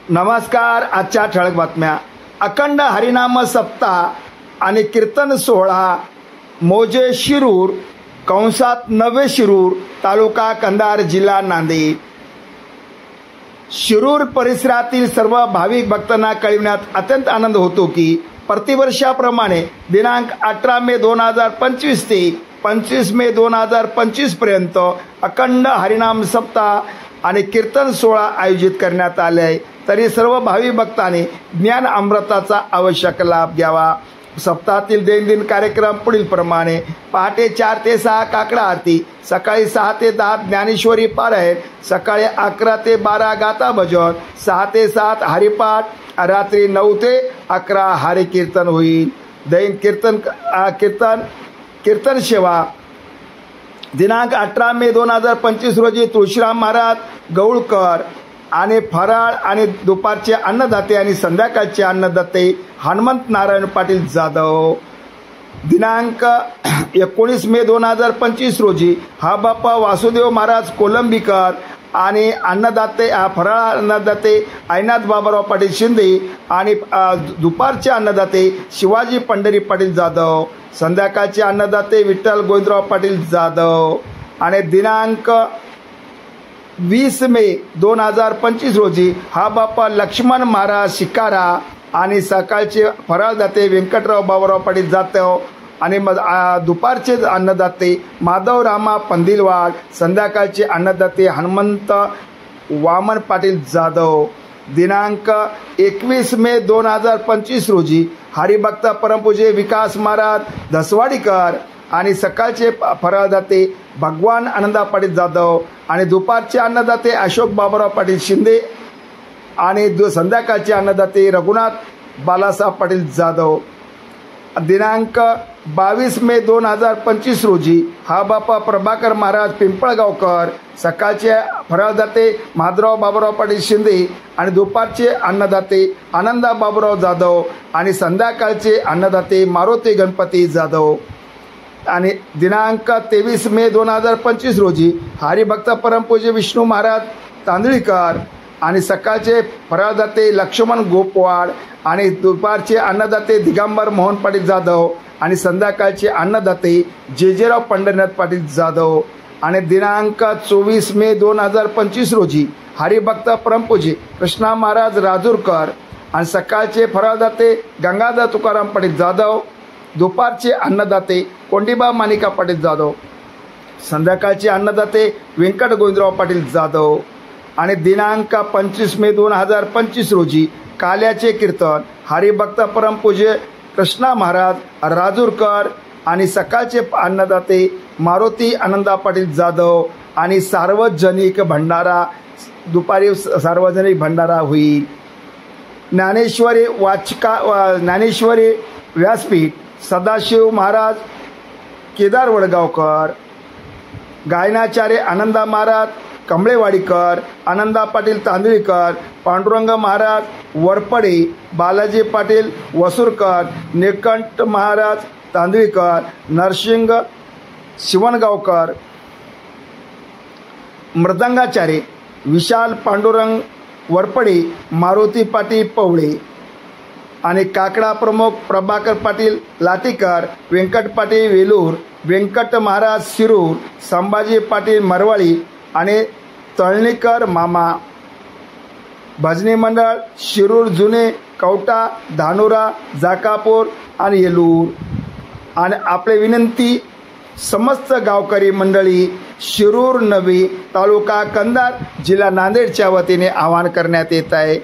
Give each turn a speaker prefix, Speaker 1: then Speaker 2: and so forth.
Speaker 1: नमस्कार. आजच्या ठळक बातम्या. अखंड हरिनाम सप्ताह आणि कीर्तन सोहळा मोजे शिरूर कंसात नवे शिरूर तालुका कंधार जिल्हा नांदेड. शिरूर परिसरातील सर्व भाविक भक्तांना कळविण्यात अत्यंत आनंद होतो की प्रतिवर्षाप्रमाणे दिनांक 18 मे 2025 ते 25 मे 2025 पर्यंत अखंड हरिनाम सप्ताह आणि कीर्तन सोहळा आयोजित करण्यात आले आहे. तरी सर्व भाविक भक्तांनी ज्ञान अमृताचा आवश्यक लाभ घ्यावा. सप्ताहातील दैनंदिन कार्यक्रम पुढील प्रमाणे: पहाटे 4 ते 6 काकडा आरती, सकाळी 6 ते 10 ज्ञानेश्वरी पारायण, सकाळी 11 ते 12 गाथा भजन, 6 ते 7 हरिपाठ, रात्री 9 ते 11 हरि कीर्तन होईल. दैन कीर्तन सेवा दिनांक 18 मे 2025 रोजी तुळशीराम महाराज गौळकर आणि फराळ आणि दुपारचे अन्नदाते आणि संध्याकाळचे अन्नदाते हनुमंत नारायण पाटील जाधव. दिनांक 19 मे 2025 रोजी हा बाप्पा वासुदेव महाराज कोलंबीकर आणि अन्नदाते फराळ अन्नदाते ऐनाथ बाबाराव पाटील शिंदे आणि दुपारचे अन्नदाते शिवाजी पंढरी पाटील जाधव. संध्याकाळचे अन्नदाते विठ्ठल गोविंदराव पाटील जाधव. आणि दिनांक 20 मे 2025 रोजी हा बाप्पा लक्ष्मण महाराज शिकारा आणि सकाळचे फराळदाते व्यंकटराव बाबाराव पाटील जाधव आणि दुपारचे अन्नदाते माधव रामा पंदिलवाड, संध्याकाळचे अन्नदाते हनुमंत वामन पाटील जाधव. दिनांक 21 मे 2025 रोजी हरिभक्त परमपूज्य विकास महाराज धसवाडीकर आणि सकाळचे फराळदाते भगवान आनंदा पाटील जाधव आणि दुपारचे अन्नदाते अशोक बाबाराव पाटील शिंदे आणि संध्याकाळचे अन्नदाते रघुनाथ बालासाहेब पाटील जाधव. दिनांक 22 मे 2025 रोजी हा बाप्पा प्रभाकर महाराज पिंपळगावकर, सकाळचे फराळदाते माधवराव बाबूराव पाटील शिंदे आणि दुपारचे अन्नदाते आनंदा बाबूराव जाधव आणि संध्याकाळचे अन्नदाते मारुती गणपती जाधव. आणि दिनांक 23 मे 2025 रोजी हरिभक्त परमपूज्य विष्णू महाराज तांदळीकर आणि सकाळचे फराळदाते लक्ष्मण गोपवाड आणि दुपारचे अन्नदाते दिगंबर मोहन पाटील जाधव आणि संध्याकाळचे अन्नदाते जेजेराव पंढरीनाथ पाटील जाधव. आणि दिनांक 24 मे 2025 रोजी हरिभक्त परमपूज्य कृष्णा महाराज राजूरकर आणि सकाळचे फराळदाते गंगाधर तुकाराम पाटील जाधव, दुपारचे अन्नदाते कोंडीबा मानिका पाटील जाधव, संध्याकाळचे अन्नदाते व्यंकट गोविंदराव पाटील जाधव. आणि दिनांक 25 मे 2025 रोजी काल्याचे कीर्तन हरिभक्त परमपूज्य कृष्णा महाराज राजूरकर आणि सकाळचे अन्नदाते मारुती आनंदा पाटील जाधव आणि सार्वजनिक भंडारा दुपारी सार्वजनिक भंडारा होईल. ज्ञानेश्वरी व्यासपीठ सदाशिव महाराज केदार वडगावकर, गायनाचार्य आनंदा महाराज कमळेवाडीकर, आनंदा पाटील तांदळीकर, पांडुरंग महाराज वरपडे, बालाजी पाटील वसुरकर, निळकंठ महाराज तांदळीकर, नरसिंग शिवणगावकर, मृदंगाचार्य विशाल पांडुरंग वरपडे, मारुती पाटील पवळे आणि काकडा प्रमुख प्रभाकर पाटील लाटीकर, व्यंकट पाटील वेलूर, व्यंकट महाराज शिरूर, संभाजी पाटील मरवाळी आणि तळणीकर मामा. भजनी मंडळ शिरूर जुने, कवटा, धानोरा, जाकापूर आणि येलूर. आणि आपले विनंती समस्त गावकरी मंडळी शिरूर नवी तालुका कंधार जिल्हा नांदेडच्या वतीने आवाहन करण्यात येत आहे.